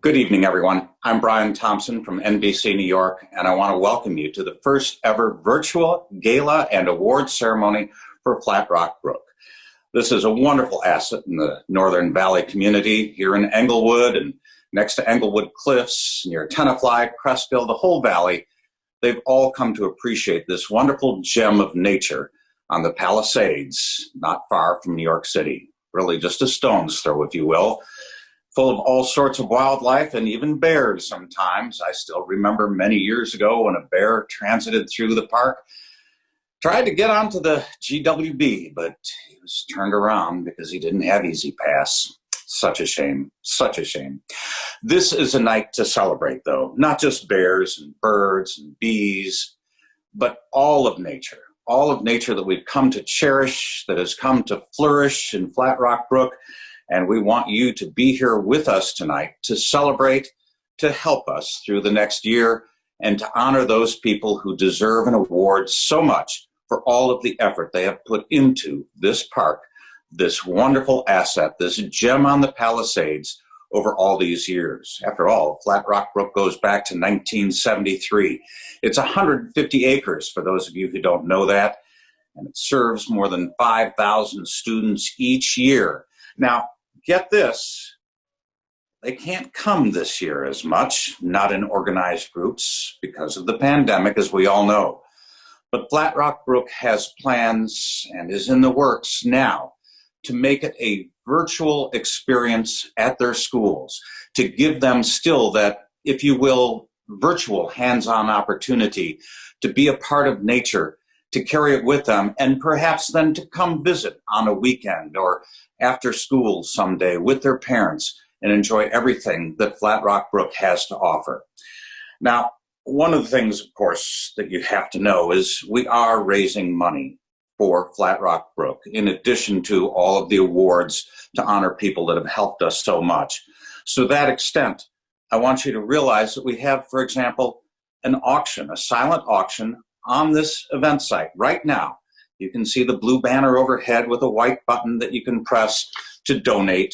Good evening, everyone. I'm Brian Thompson from NBC New York, and I want to welcome you to the first ever virtual gala and award ceremony for Flat Rock Brook. This is a wonderful asset in the Northern Valley community here in Englewood and next to Englewood Cliffs, near Tenafly, Crestville, the whole valley. They've all come to appreciate this wonderful gem of nature on the Palisades, not far from New York City, really just a stone's throw, if you will. Full of all sorts of wildlife and even bears sometimes. I still remember many years ago when a bear transited through the park, tried to get onto the GWB, but he was turned around because he didn't have Easy Pass. Such a shame, such a shame. This is a night to celebrate, though, not just bears and birds and bees, but all of nature that we've come to cherish, that has come to flourish in Flat Rock Brook. And we want you to be here with us tonight to celebrate, to help us through the next year, and to honor those people who deserve an award so much for all of the effort they have put into this park, this wonderful asset, this gem on the Palisades over all these years. After all, Flat Rock Brook goes back to 1973. It's 150 acres, for those of you who don't know that, and it serves more than 5,000 students each year. Now, get this, they can't come this year as much, not in organized groups because of the pandemic, as we all know. But Flat Rock Brook has plans and is in the works now to make it a virtual experience at their schools, to give them still that, if you will, virtual hands-on opportunity to be a part of nature, to carry it with them, and perhaps then to come visit on a weekend or after school someday with their parents and enjoy everything that Flat Rock Brook has to offer. Now, one of the things, of course, that you have to know is we are raising money for Flat Rock Brook, in addition to all of the awards to honor people that have helped us so much. So to that extent, I want you to realize that we have, for example, an auction, a silent auction on this event site right now. You can see the blue banner overhead with a white button that you can press to donate.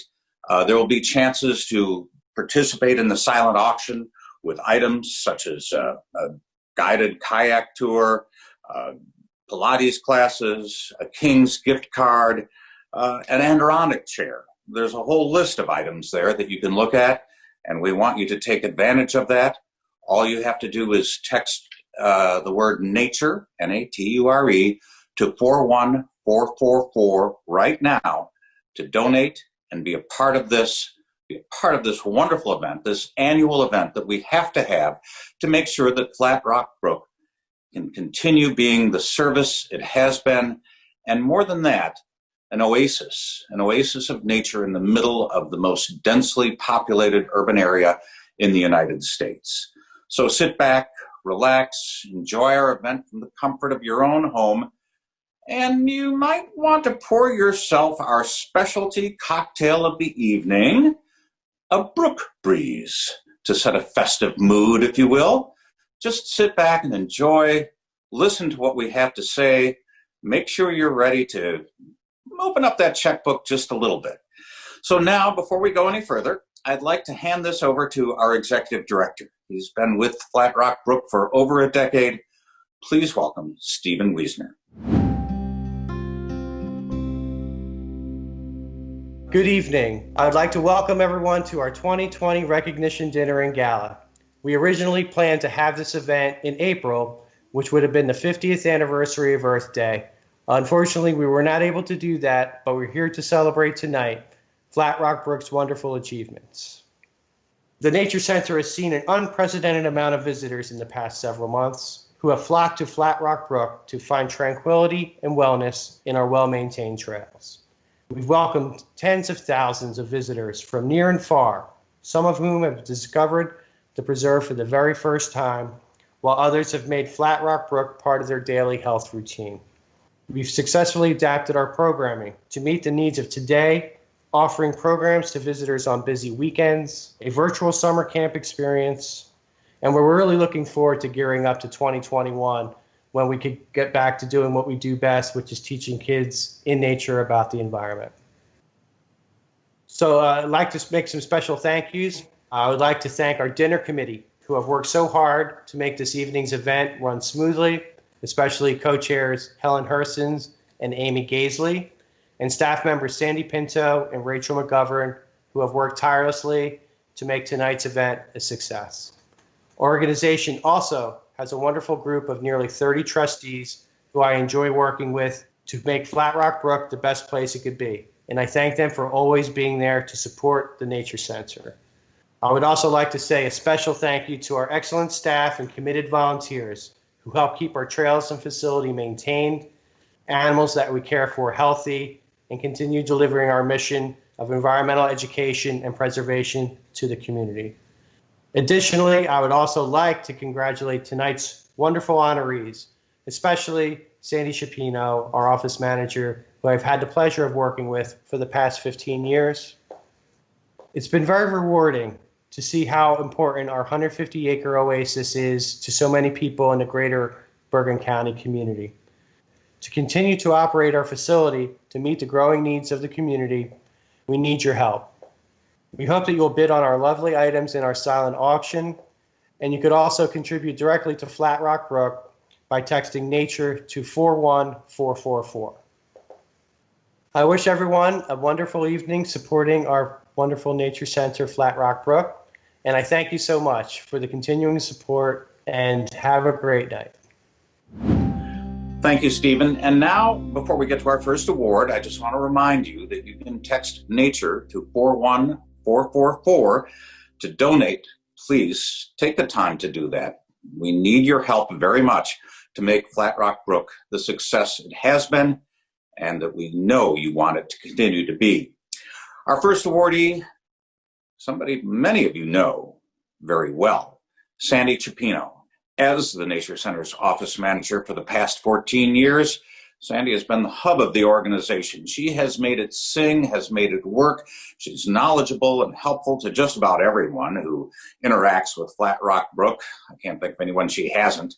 There will be chances to participate in the silent auction with items such as a guided kayak tour, Pilates classes, a King's gift card, an Andronic chair. There's a whole list of items there that you can look at, and we want you to take advantage of that. All you have to do is text the word nature, N-A-T-U-R-E, to 41444 right now to donate and be a part of this wonderful event, this annual event that we have to make sure that Flat Rock Brook can continue being the service it has been, and more than that, an oasis of nature in the middle of the most densely populated urban area in the United States. So sit back, relax, enjoy our event from the comfort of your own home, and you might want to pour yourself our specialty cocktail of the evening, a Brook Breeze, to set a festive mood, if you will. Just sit back and enjoy, listen to what we have to say, make sure you're ready to open up that checkbook just a little bit. So now, before we go any further, I'd like to hand this over to our executive director. He's been with Flat Rock Brook for over a decade. Please welcome Stephen Wiesner. Good evening. I'd like to welcome everyone to our 2020 Recognition Dinner and Gala. We originally planned to have this event in April, which would have been the 50th anniversary of Earth Day. Unfortunately, we were not able to do that, but we're here to celebrate tonight Flat Rock Brook's wonderful achievements. The Nature Center has seen an unprecedented amount of visitors in the past several months who have flocked to Flat Rock Brook to find tranquility and wellness in our well-maintained trails. We've welcomed tens of thousands of visitors from near and far, some of whom have discovered the preserve for the very first time, while others have made Flat Rock Brook part of their daily health routine. We've successfully adapted our programming to meet the needs of today, offering programs to visitors on busy weekends, a virtual summer camp experience, and we're really looking forward to gearing up to 2021 when we could get back to doing what we do best, which is teaching kids in nature about the environment. So I'd like to make some special thank yous. I would like to thank our dinner committee who have worked so hard to make this evening's event run smoothly, especially co-chairs Helen Hersons and Amy Gaisley, and staff members Sandy Pinto and Rachel McGovern, who have worked tirelessly to make tonight's event a success. Our organization also has a wonderful group of nearly 30 trustees who I enjoy working with to make Flat Rock Brook the best place it could be. And I thank them for always being there to support the Nature Center. I would also like to say a special thank you to our excellent staff and committed volunteers who help keep our trails and facility maintained, animals that we care for healthy, and continue delivering our mission of environmental education and preservation to the community. Additionally, I would also like to congratulate tonight's wonderful honorees, especially Sandy Shapino, our office manager, who I've had the pleasure of working with for the past 15 years. It's been very rewarding to see how important our 150-acre oasis is to so many people in the greater Bergen County community. To continue to operate our facility to meet the growing needs of the community, we need your help. We hope that you'll bid on our lovely items in our silent auction, and you could also contribute directly to Flat Rock Brook by texting nature to 41444. I wish everyone a wonderful evening supporting our wonderful Nature Center, Flat Rock Brook, and I thank you so much for the continuing support, and have a great night. Thank you, Stephen. And now, before we get to our first award, I just want to remind you that you can text nature to 41444 to donate. Please take the time to do that. We need your help very much to make Flat Rock Brook the success it has been, and that we know you want it to continue to be. Our first awardee, somebody many of you know very well, Sandy Chapino. As the Nature Center's office manager for the past 14 years, Sandy has been the hub of the organization. She has made it sing, has made it work. She's knowledgeable and helpful to just about everyone who interacts with Flat Rock Brook. I can't think of anyone she hasn't.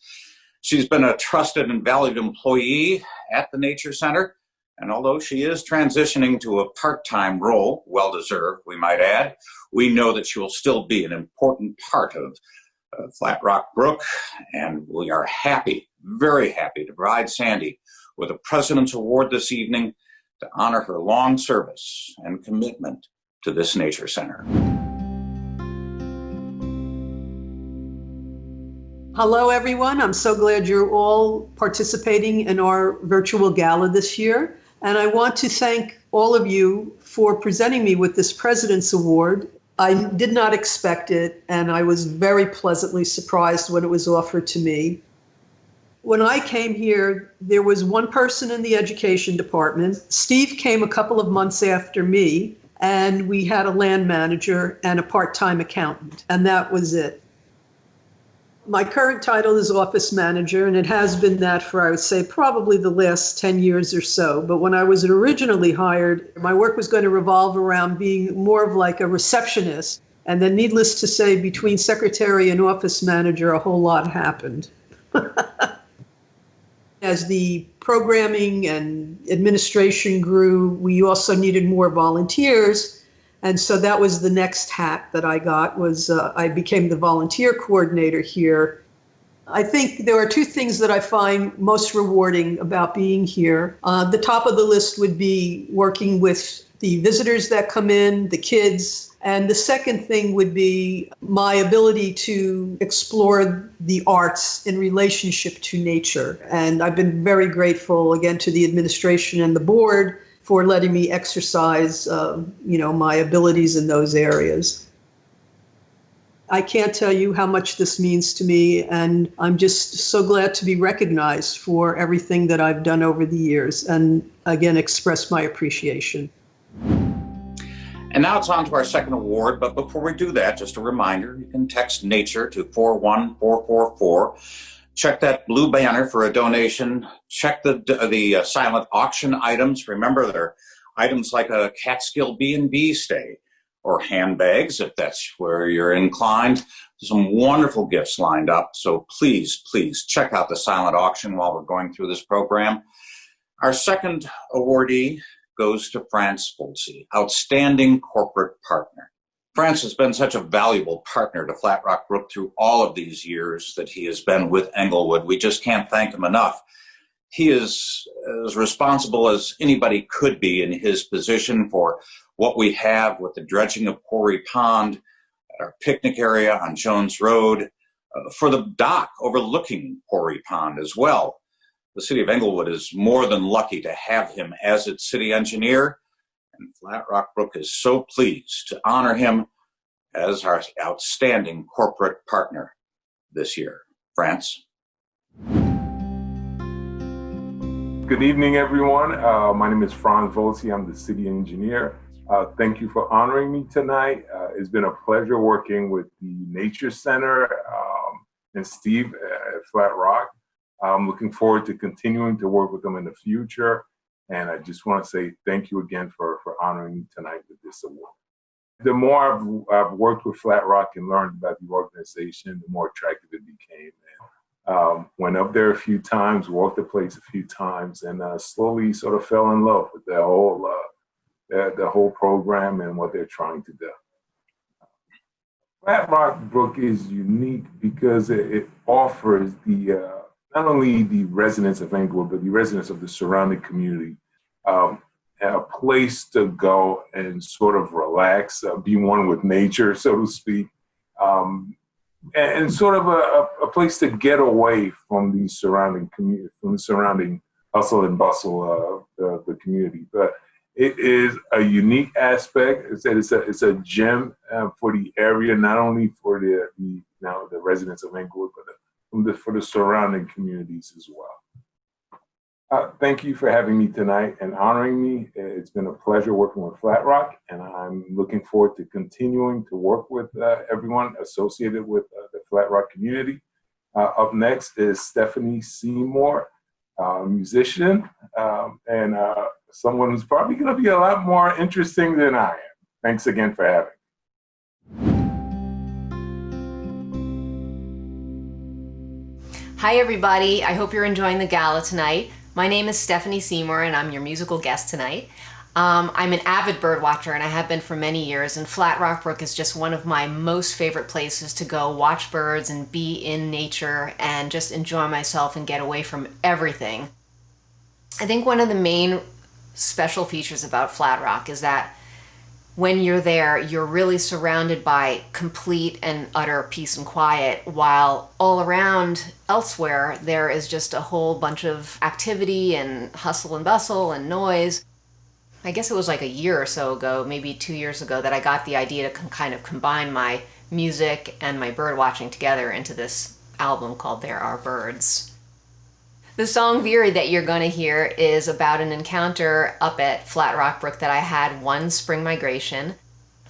She's been a trusted and valued employee at the Nature Center, and although she is transitioning to a part-time role, well-deserved, we might add, we know that she will still be an important part of Flat Rock Brook, and we are happy, very happy to provide Sandy with a President's Award this evening to honor her long service and commitment to this Nature Center. Hello, everyone. I'm so glad you're all participating in our virtual gala this year. And I want to thank all of you for presenting me with this President's Award. I did not expect it, and I was very pleasantly surprised when it was offered to me. When I came here, there was one person in the education department. Steve came a couple of months after me, and we had a land manager and a part-time accountant, and that was it. My current title is office manager, and it has been that for, I would say, probably the last 10 years or so. But when I was originally hired, my work was going to revolve around being more of like a receptionist. And then needless to say, between secretary and office manager, a whole lot happened. As the programming and administration grew, we also needed more volunteers. And so that was the next hat that I got, was I became the volunteer coordinator here. I think there are two things that I find most rewarding about being here. The top of the list would be working with the visitors that come in, the kids. And the second thing would be my ability to explore the arts in relationship to nature. And I've been very grateful, again, to the administration and the board for letting me exercise, my abilities in those areas. I can't tell you how much this means to me, and I'm just so glad to be recognized for everything that I've done over the years, and again, express my appreciation. And now it's on to our second award, but before we do that, just a reminder, you can text NATURE to 41444. Check that blue banner for a donation. Check the silent auction items. Remember, there are items like a Catskill B&B stay or handbags, if that's where you're inclined. There's some wonderful gifts lined up, so please, please check out the silent auction while we're going through this program. Our second awardee goes to France Folsey, Outstanding Corporate Partner. France has been such a valuable partner to Flat Rock Brook through all of these years that he has been with Englewood. We just can't thank him enough. He is as responsible as anybody could be in his position for what we have with the dredging of Quarry Pond, our picnic area on Jones Road, for the dock overlooking Quarry Pond as well. The city of Englewood is more than lucky to have him as its city engineer, and Flat Rock Brook is so pleased to honor him as our outstanding corporate partner this year. France? Good evening, everyone. My name is Franz Volsi. I'm the city engineer. Thank you for honoring me tonight. It's been a pleasure working with the Nature Center and Steve at Flat Rock. I'm looking forward to continuing to work with them in the future. And I just want to say thank you again for honoring me tonight with this award. The more I've worked with Flat Rock and learned about the organization, the more attractive it became. And went up there a few times, walked the place a few times, and slowly sort of fell in love with the whole program and what they're trying to do. Flat Rock Brook is unique because it offers the not only the residents of Englewood, but the residents of the surrounding community, a place to go and sort of relax, be one with nature, so to speak, and sort of a place to get away from the surrounding community, from the surrounding hustle and bustle of the community. But it is a unique aspect. It's a gem for the area, not only for the residents of Englewood, but for the surrounding communities as well. Thank you for having me tonight and honoring me. It's been a pleasure working with Flat Rock, and I'm looking forward to continuing to work with everyone associated with the Flat Rock community. Up next is Stephanie Seymour, musician, and someone who's probably going to be a lot more interesting than I am. Thanks again for having me. Hi everybody, I hope you're enjoying the gala tonight. My name is Stephanie Seymour and I'm your musical guest tonight. I'm an avid bird watcher and I have been for many years, and Flat Rock Brook is just one of my most favorite places to go watch birds and be in nature and just enjoy myself and get away from everything. I think one of the main special features about Flat Rock is that when you're there, you're really surrounded by complete and utter peace and quiet, while all around elsewhere, there is just a whole bunch of activity and hustle and bustle and noise. I guess it was like a year or so ago, maybe 2 years ago, that I got the idea to kind of combine my music and my bird watching together into this album called There Are Birds. The song Veery that you're going to hear is about an encounter up at Flat Rock Brook that I had one spring migration.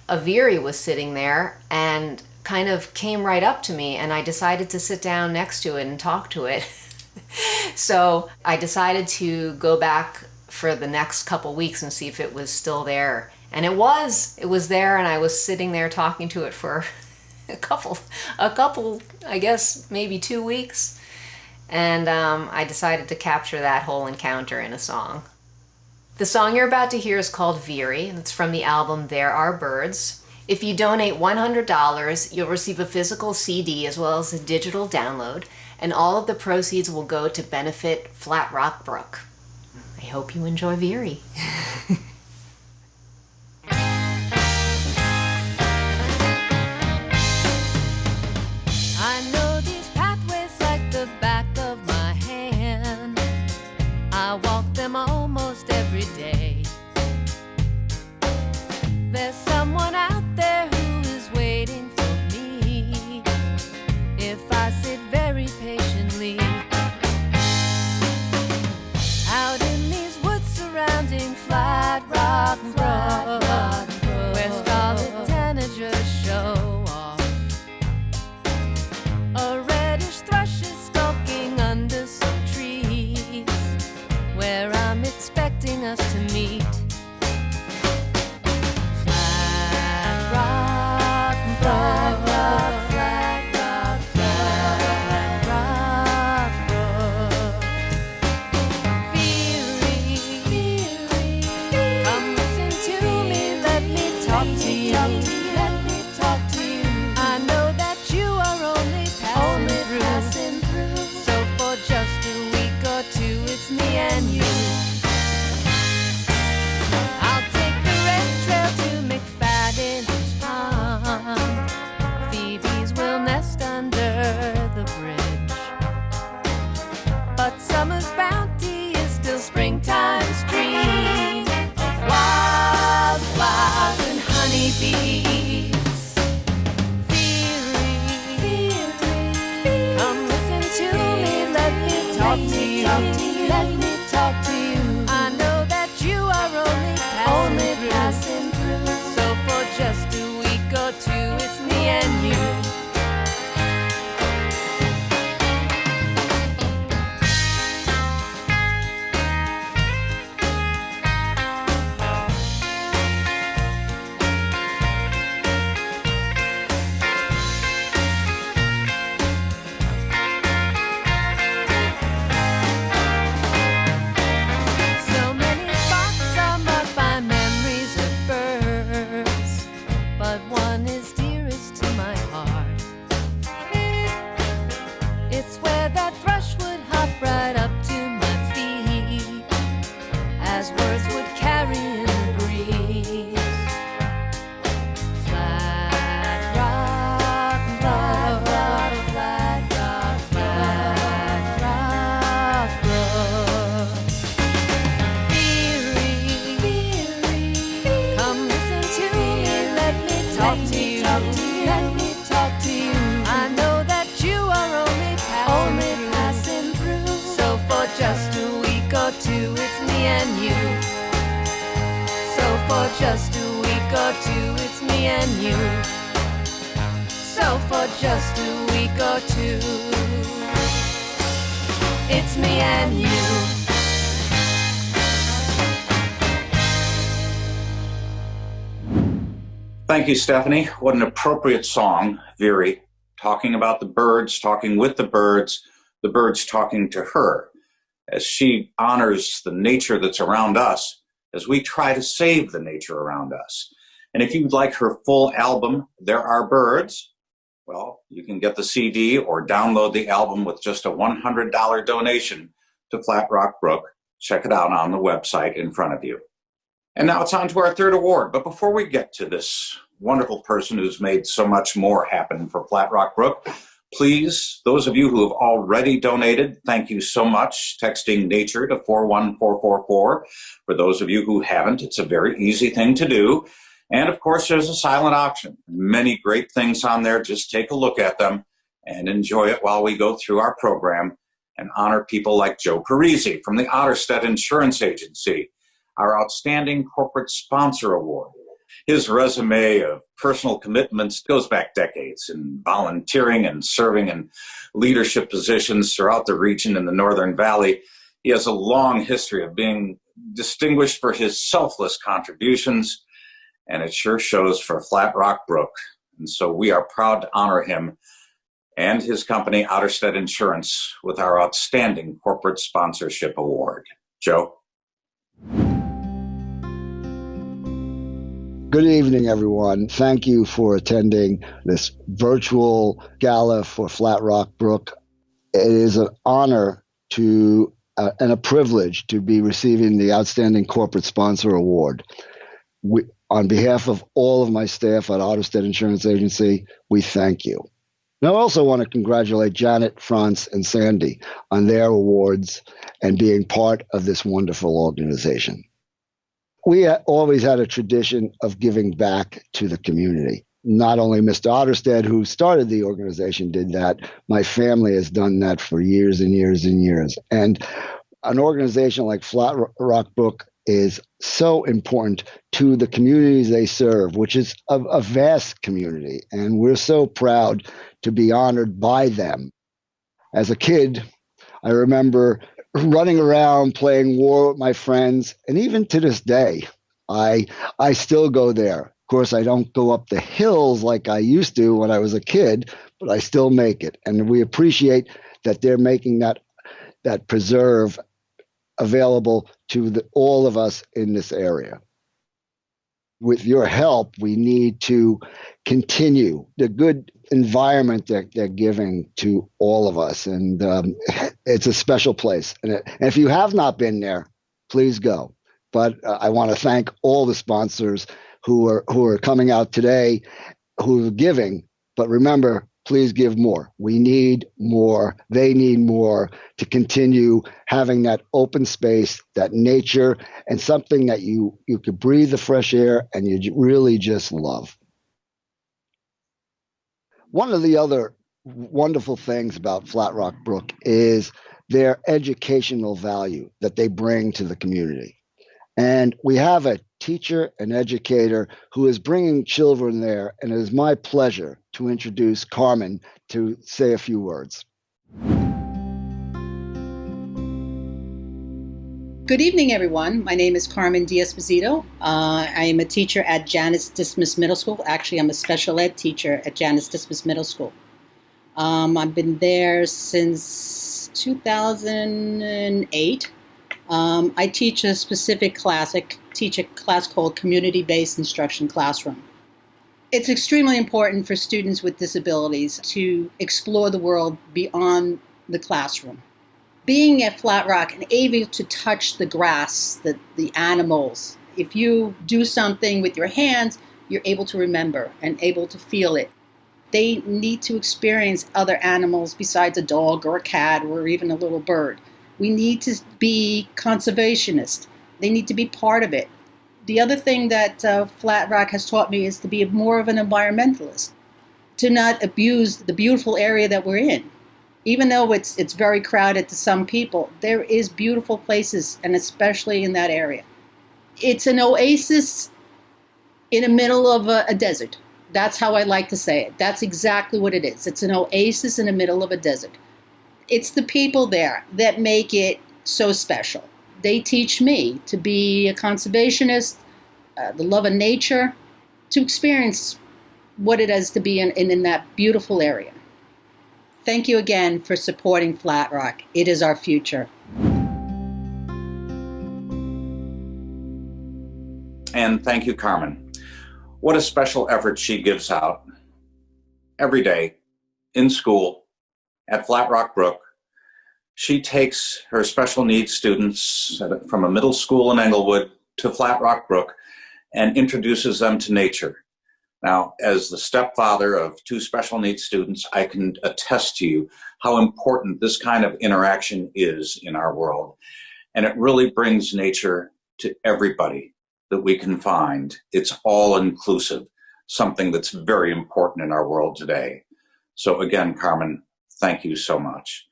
A veery was sitting there and kind of came right up to me, and I decided to sit down next to it and talk to it. So I decided to go back for the next couple weeks and see if it was still there. And it was there, and I was sitting there talking to it for a couple, I guess maybe 2 weeks. And I decided to capture that whole encounter in a song. The song you're about to hear is called Veery, and it's from the album There Are Birds. If you donate $100, you'll receive a physical CD as well as a digital download, and all of the proceeds will go to benefit Flat Rock Brook. I hope you enjoy Veery. I know these pathways like the back of my hand. I walk them almost every day. There's someone out there who is waiting for me if I sit very patiently. Out in these woods surrounding Flat Rock Brook, where scarlet tanagers show off. A reddish thrush is skulking under some trees, where I'm expecting us to meet. Flat Rock Brook, Flat Rock Brook. Veery, come listen to me, let me talk to you. but summer's bounty is still springtime's dream of wildflowers and honeybees. Veery, come listen to me, let me talk to you, let me talk to you. I know that you are only passing through. So for just a week or two, it's me and you. So many spots are marked by memories of birds, but one is dearest to my heart. It's where that thrush would hop right up to my feet, as words would carry in the breeze. Flat rock, flat rock, flat rock, flat rock, Brook. Veery, come listen to me, let me talk to you, let me talk to you. I know that you are only passing through. So for just a week or two, it's me and you. So for just a week or two, it's me and you. So for just a week or two, it's me and you. Thank you, Stephanie. What an appropriate song, Veery, talking about the birds, talking with the birds talking to her, as she honors the nature that's around us, as we try to save the nature around us. And if you'd like her full album, There Are Birds, well, you can get the CD or download the album with just a $100 donation to Flat Rock Brook. Check it out on the website in front of you. And now it's on to our third award. But before we get to this wonderful person who's made so much more happen for Flat Rock Brook, please, those of you who have already donated, thank you so much. Texting nature to 41444. For those of you who haven't, it's a very easy thing to do. And of course, there's a silent auction. Many great things on there. Just take a look at them and enjoy it while we go through our program and honor people like Joe Parisi from the Otterstedt Insurance Agency, our Outstanding Corporate Sponsor Award. His resume of personal commitments goes back decades in volunteering and serving in leadership positions throughout the region in the Northern Valley. He has a long history of being distinguished for his selfless contributions, and it sure shows for Flat Rock Brook. And so we are proud to honor him and his company, Otterstedt Insurance, with our Outstanding Corporate Sponsorship Award. Joe? Good evening, everyone. Thank you for attending this virtual gala for Flat Rock Brook. It is an honor to and a privilege to be receiving the Outstanding Corporate Sponsor Award. On behalf of all of my staff at Otterstedt Insurance Agency, we thank you. And I also want to congratulate Janet, Franz, and Sandy on their awards and being part of this wonderful organization. We always had a tradition of giving back to the community. Not only Mr. Otterstedt, who started the organization, did that. My family has done that for years and years and years. And an organization like Flat Rock Brook is so important to the communities they serve, which is a vast community. And we're so proud to be honored by them. As a kid, I remember running around playing war with my friends. And even to this day, I still go there. Of course, I don't go up the hills like I used to when I was a kid, but I still make it. And we appreciate that they're making that preserve available to all of us in this area. With your help, we need to continue the good environment that they're giving to all of us. And it's a special place. And if you have not been there, please go. But I want to thank all the sponsors who are coming out today, who are giving. But remember, please give more. We need more. They need more to continue having that open space, that nature, and something that you could breathe the fresh air and you really just love. One of the other wonderful things about Flat Rock Brook is their educational value that they bring to the community. And we have a teacher and educator who is bringing children there, and it is my pleasure to introduce Carmen to say a few words. Good evening, everyone. My name is Carmen Diaz-Pizito. I am a teacher at Janus Dismas Middle School. Actually, I'm a special ed teacher at Janus Dismas Middle School. I've been there since 2008. I teach a specific class. I teach a class called Community-Based Instruction Classroom. It's extremely important for students with disabilities to explore the world beyond the classroom. Being at Flat Rock and able to touch the grass, the animals, if you do something with your hands, you're able to remember and able to feel it. They need to experience other animals besides a dog or a cat or even a little bird. We need to be conservationists. They need to be part of it. The other thing that Flat Rock has taught me is to be more of an environmentalist, to not abuse the beautiful area that we're in. Even though it's very crowded to some people, there is beautiful places, and especially in that area. It's an oasis in the middle of a desert. That's how I like to say it. That's exactly what it is. It's an oasis in the middle of a desert. It's the people there that make it so special. They teach me to be a conservationist, the love of nature, to experience what it is to be in that beautiful area. Thank you again for supporting Flat Rock. It is our future. And thank you, Carmen. What a special effort she gives out every day in school at Flat Rock Brook. She takes her special needs students from a middle school in Englewood to Flat Rock Brook and introduces them to nature. Now, as the stepfather of two special needs students, I can attest to you how important this kind of interaction is in our world. And it really brings nature to everybody that we can find. It's all inclusive, something that's very important in our world today. So again, Carmen, thank you so much.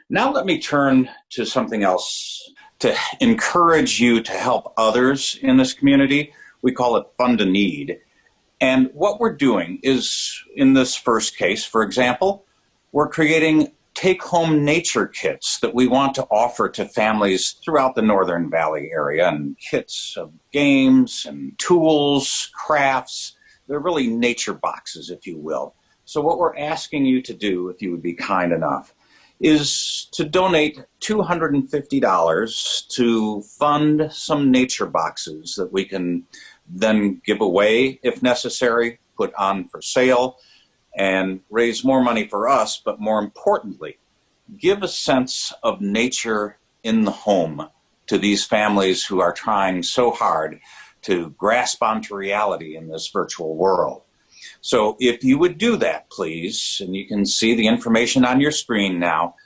Now let me turn to something else to encourage you to help others in this community. We call it Fund a Need. And what we're doing is, in this first case, for example, we're creating take-home nature kits that we want to offer to families throughout the Northern Valley area, and kits of games and tools, crafts. They're really nature boxes, if you will. So what we're asking you to do, if you would be kind enough, is to donate $250 to fund some nature boxes that we can then give away if necessary, put on for sale, and raise more money for us, but more importantly, give a sense of nature in the home to these families who are trying so hard to grasp onto reality in this virtual world. So if you would do that, please, and you can see the information on your screen now,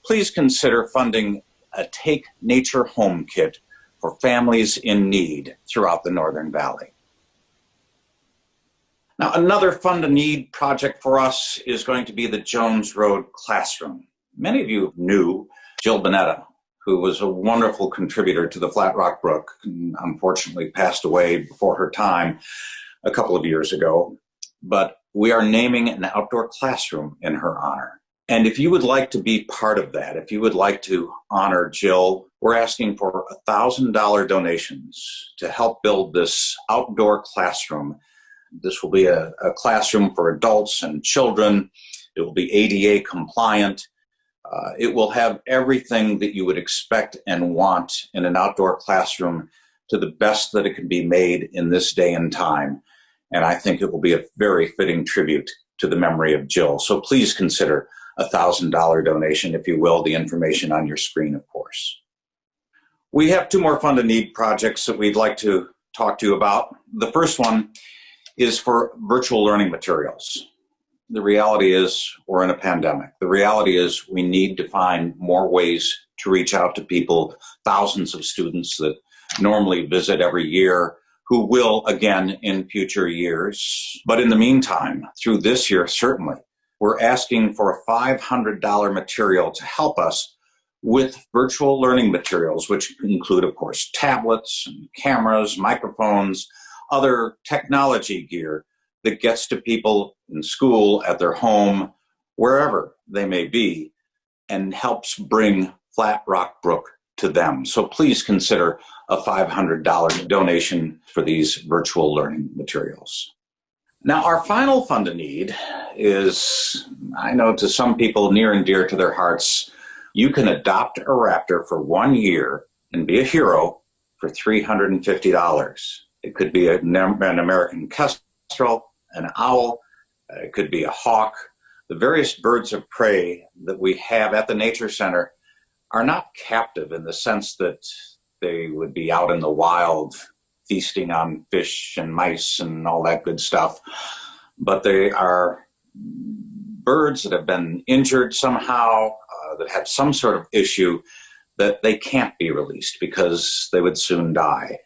please consider funding a Take Nature Home Kit for families in need throughout the Northern Valley. Now, another Fund a Need project for us is going to be the Jones Road Classroom. Many of you knew Jill Bonetta, who was a wonderful contributor to the Flat Rock Brook, and unfortunately passed away before her time a couple of years ago. But we are naming an outdoor classroom in her honor. And if you would like to be part of that, if you would like to honor Jill, we're asking for $1,000 donations to help build this outdoor classroom. This will be a classroom for adults and children. It will be ADA compliant. It will have everything that you would expect and want in an outdoor classroom to the best that it can be made in this day and time. And I think it will be a very fitting tribute to the memory of Jill. So please consider a $1,000 donation, if you will, the information on your screen, of course. We have two more Fund a Need projects that we'd like to talk to you about. The first one is for virtual learning materials. the reality is we're in a pandemic. The reality is we need to find more ways to reach out to people, thousands of students that normally visit every year, who will again in future years. But in the meantime, through this year, certainly, we're asking for a $500 material to help us with virtual learning materials, which include, of course, tablets, and cameras, microphones, other technology gear that gets to people in school, at their home, wherever they may be, and helps bring Flat Rock Brook to them. So please consider a $500 donation for these virtual learning materials. Now, our final funded need is, I know to some people near and dear to their hearts, you can adopt a raptor for 1 year and be a hero for $350. It could be an American kestrel, an owl, it could be a hawk. The various birds of prey that we have at the Nature Center are not captive in the sense that they would be out in the wild feasting on fish and mice and all that good stuff. But they are birds that have been injured somehow, that have some sort of issue that they can't be released because they would soon die.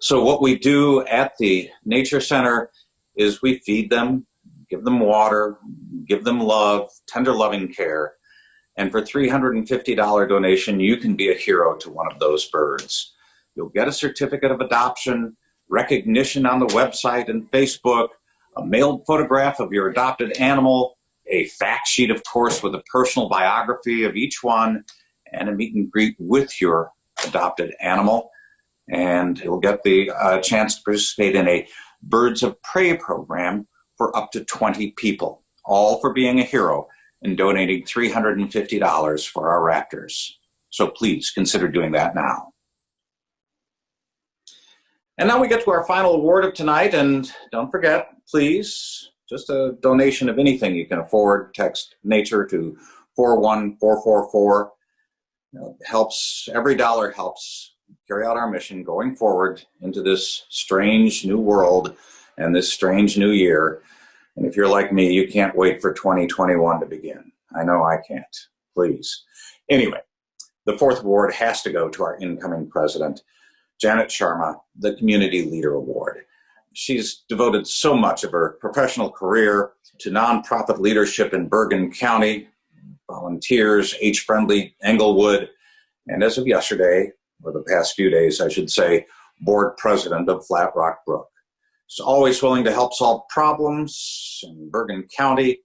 So what we do at the Nature Center is we feed them, give them water, give them love, tender loving care. And for $350 donation, you can be a hero to one of those birds. You'll get a certificate of adoption, recognition on the website and Facebook, a mailed photograph of your adopted animal, a fact sheet, of course, with a personal biography of each one, and a meet and greet with your adopted animal. And you'll get the chance to participate in a Birds of Prey program for up to 20 people, all for being a hero and donating $350 for our raptors. So please consider doing that now. And now we get to our final award of tonight, and don't forget, please, just a donation of anything you can afford. Text NATURE to 41444. Helps, every dollar helps carry out our mission going forward into this strange new world and this strange new year. And if you're like me, you can't wait for 2021 to begin. I know I can't. Please. Anyway, the fourth award has to go to our incoming president, Janet Sharma, the Community Leader Award. She's devoted so much of her professional career to nonprofit leadership in Bergen County, volunteers, age-friendly Englewood, and as of yesterday, or the past few days, I should say, board president of Flat Rock Brook. She's always willing to help solve problems in Bergen County.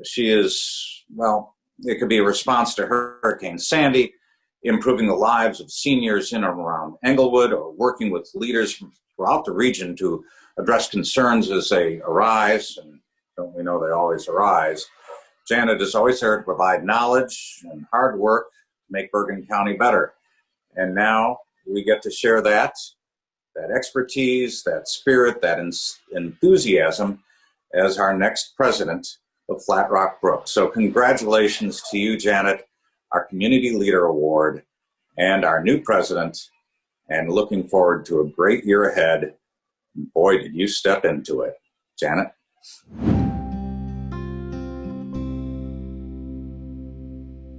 She is, well, it could be a response to Hurricane Sandy, improving the lives of seniors in and around Englewood, or working with leaders from throughout the region to address concerns as they arise, and don't we know they always arise. Janet is always there to provide knowledge and hard work to make Bergen County better. And now we get to share that expertise, that spirit, that enthusiasm as our next president of Flat Rock Brook. So congratulations to you, Janet, our Community Leader Award, and our new president, and looking forward to a great year ahead. Boy, did you step into it. Janet?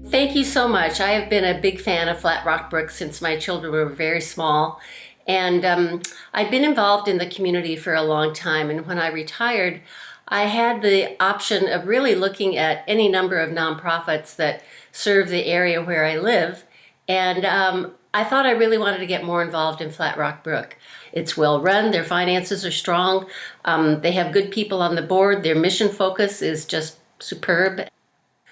Thank you so much. I have been a big fan of Flat Rock Brook since my children were very small. And I've been involved in the community for a long time. And when I retired, I had the option of really looking at any number of nonprofits that serve the area where I live. And I thought I really wanted to get more involved in Flat Rock Brook. It's well run, their finances are strong, they have good people on the board, their mission focus is just superb.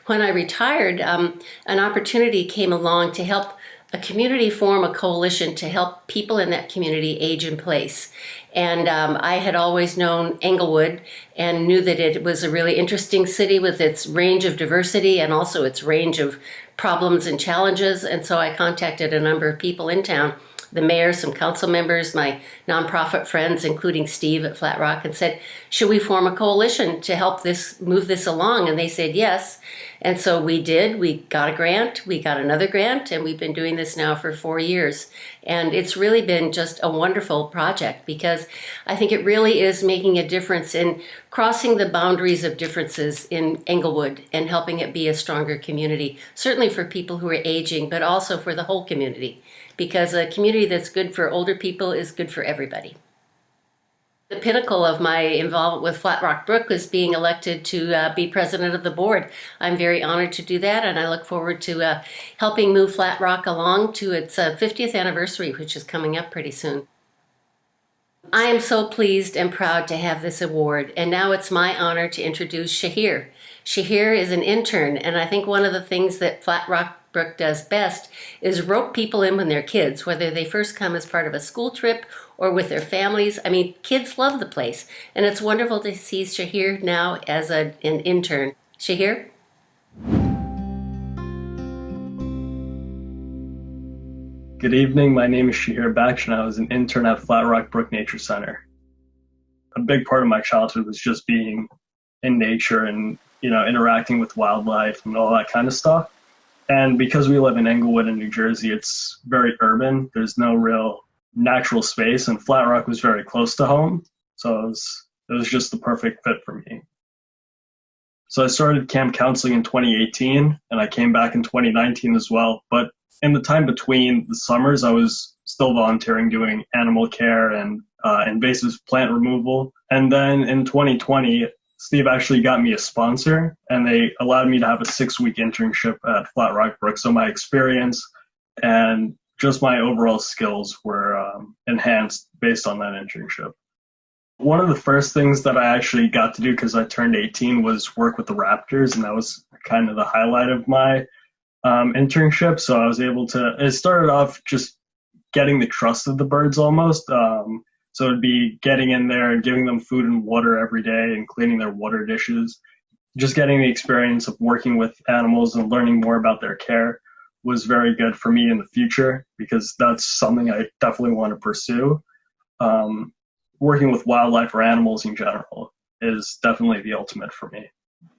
When I retired, an opportunity came along to help a community form a coalition to help people in that community age in place. And I had always known Englewood and knew that it was a really interesting city with its range of diversity and also its range of problems and challenges. And so I contacted a number of people in town, the mayor, some council members, my nonprofit friends, including Steve at Flat Rock, and said, should we form a coalition to help move this along? And they said yes. And so we did. We got a grant, we got another grant, and we've been doing this now for 4 years. And it's really been just a wonderful project because I think it really is making a difference in crossing the boundaries of differences in Englewood and helping it be a stronger community, certainly for people who are aging, but also for the whole community, because a community that's good for older people is good for everybody. The pinnacle of my involvement with Flat Rock Brook is being elected to be president of the board. I'm very honored to do that, and I look forward to helping move Flat Rock along to its 50th anniversary, which is coming up pretty soon. I am so pleased and proud to have this award, and now it's my honor to introduce Shahir. Shahir is an intern, and I think one of the things that Flat Rock Brook does best is rope people in when they're kids, whether they first come as part of a school trip or with their families. I mean, kids love the place, and it's wonderful to see Shahir now as an intern. Shahir? Good evening, my name is Shahir Baksh, and I was an intern at Flat Rock Brook Nature Center. A big part of my childhood was just being in nature and, interacting with wildlife and all that kind of stuff. And because we live in Englewood in New Jersey, it's very urban. There's no real natural space, and Flat Rock was very close to home. So it was just the perfect fit for me. So I started camp counseling in 2018, and I came back in 2019 as well. But in the time between the summers, I was still volunteering doing animal care and invasive plant removal. And then in 2020, Steve actually got me a sponsor, and they allowed me to have a 6-week internship at Flat Rock Brook. So my experience and just my overall skills were enhanced based on that internship. One of the first things that I actually got to do because I turned 18 was work with the raptors, and that was kind of the highlight of my internship. So I was able to, it started off just getting the trust of the birds almost. So it'd be getting in there and giving them food and water every day and cleaning their water dishes. Just getting the experience of working with animals and learning more about their care was very good for me in the future because that's something I definitely want to pursue. Working with wildlife or animals in general is definitely the ultimate for me.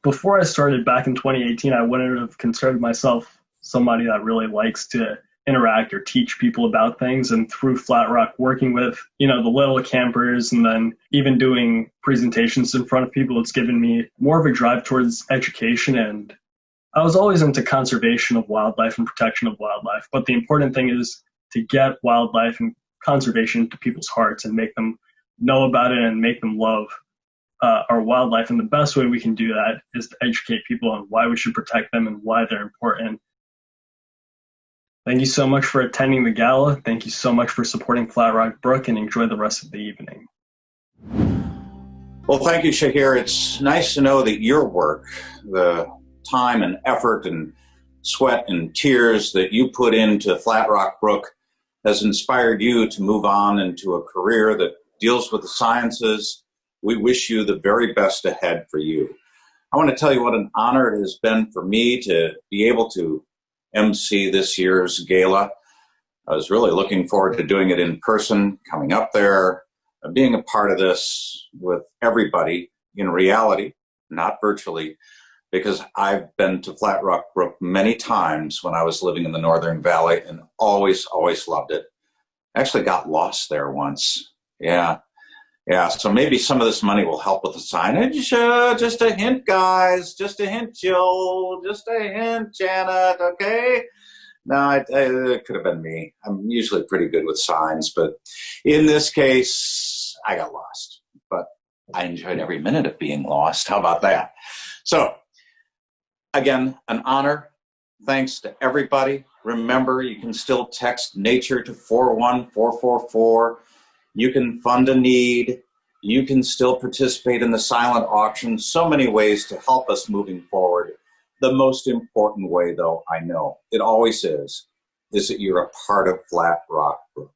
Before I started back in 2018, I wouldn't have considered myself somebody that really likes to interact or teach people about things. And through Flat Rock, working with, the little campers and then even doing presentations in front of people, it's given me more of a drive towards education. And I was always into conservation of wildlife and protection of wildlife. But the important thing is to get wildlife and conservation to people's hearts and make them know about it and make them love our wildlife. And the best way we can do that is to educate people on why we should protect them and why they're important. Thank you so much for attending the gala. Thank you so much for supporting Flat Rock Brook, and enjoy the rest of the evening. Well, thank you, Shahir. It's nice to know that your work, the time and effort and sweat and tears that you put into Flat Rock Brook has inspired you to move on into a career that deals with the sciences. We wish you the very best ahead for you. I want to tell you what an honor it has been for me to be able to MC this year's gala. I was really looking forward to doing it in person, coming up there, being a part of this with everybody in reality, not virtually, because I've been to Flat Rock Brook many times when I was living in the Northern Valley and always loved it. Actually got lost there once. Yeah, so maybe some of this money will help with the signage. Just a hint, guys. Just a hint, Jill. Just a hint, Janet, okay? No, it could have been me. I'm usually pretty good with signs, but in this case, I got lost. But I enjoyed every minute of being lost. How about that? So, again, an honor. Thanks to everybody. Remember, you can still text nature to 41444. You can fund a need. You can still participate in the silent auction. So many ways to help us moving forward. The most important way, though, I know, it always is that you're a part of Flat Rock Brook.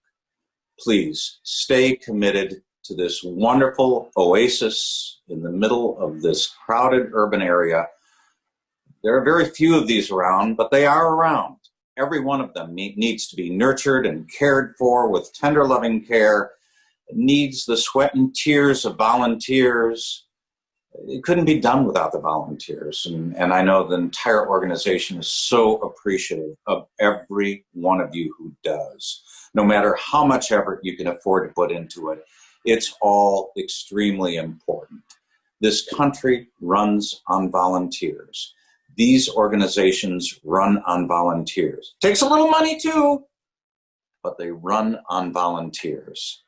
Please stay committed to this wonderful oasis in the middle of this crowded urban area. There are very few of these around, but they are around. Every one of them needs to be nurtured and cared for with tender, loving care. It needs the sweat and tears of volunteers. it couldn't be done without the volunteers. And I know the entire organization is so appreciative of every one of you who does. No matter how much effort you can afford to put into it, it's all extremely important. This country runs on volunteers. These organizations run on volunteers. Takes a little money too, but they run on volunteers.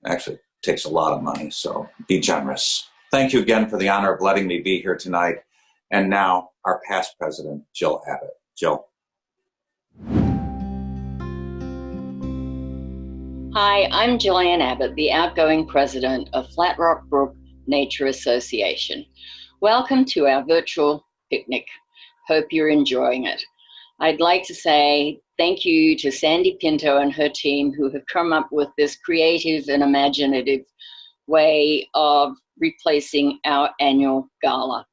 Actually, it takes a lot of money, so be generous. Thank you again for the honor of letting me be here tonight. And now, our past president, Jill Abbott. Jill. Hi, I'm Jillian Abbott, the outgoing president of Flat Rock Brook Nature Association. Welcome to our virtual picnic. Hope you're enjoying it. I'd like to say thank you to Sandy Pinto and her team who have come up with this creative and imaginative way of replacing our annual gala.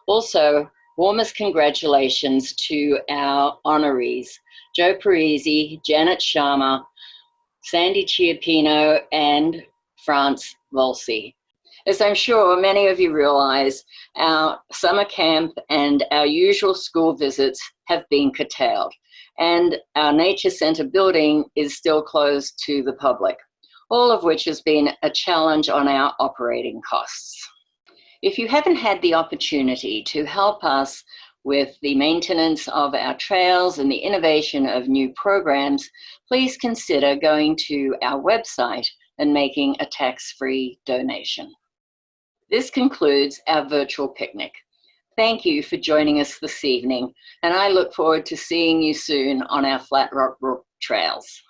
Also, warmest congratulations to our honorees, Joe Parisi, Janet Sharma, Sandy Chiappino, and France Volsi. As I'm sure many of you realize, our summer camp and our usual school visits have been curtailed, and our Nature Center building is still closed to the public, all of which has been a challenge on our operating costs. If you haven't had the opportunity to help us with the maintenance of our trails and the innovation of new programs, please consider going to our website and making a tax-free donation. This concludes our virtual picnic. Thank you for joining us this evening, and I look forward to seeing you soon on our Flat Rock Brook trails.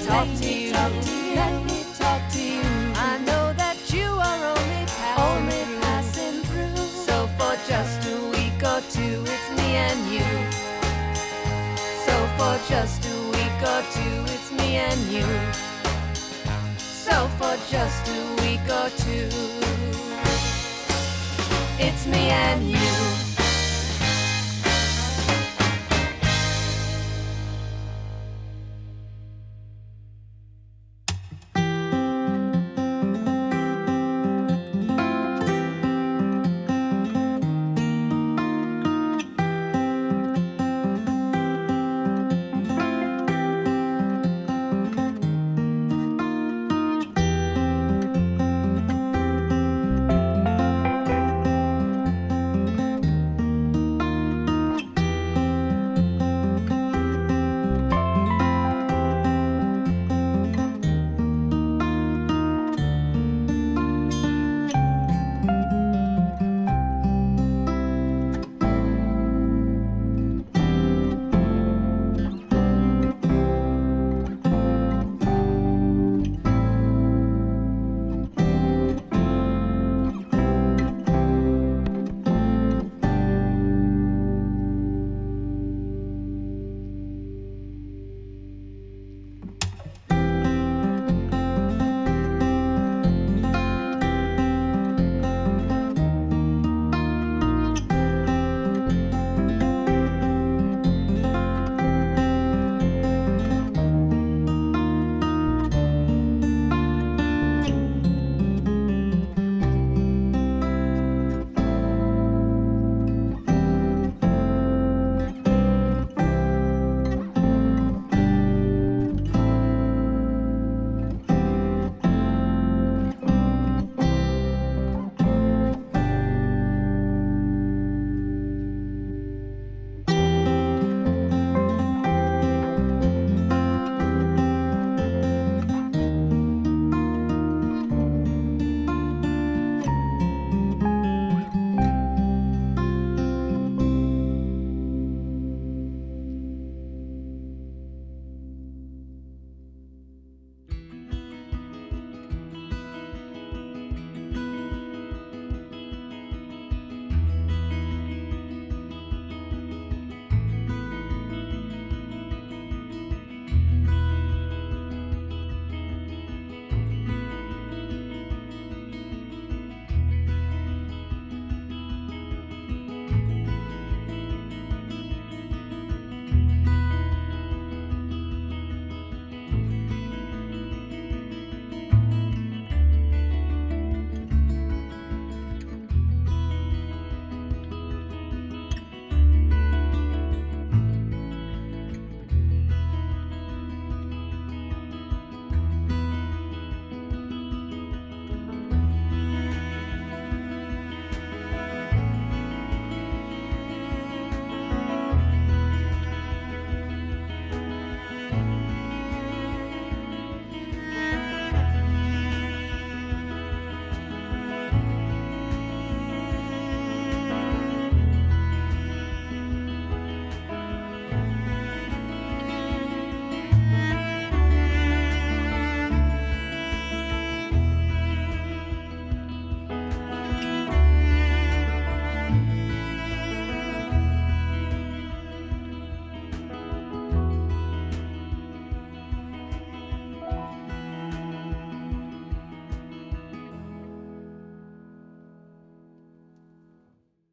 Talk to you. Let me talk to you. me and you. So for just a week or two, it's me and you. So for just a week or two, it's me and you.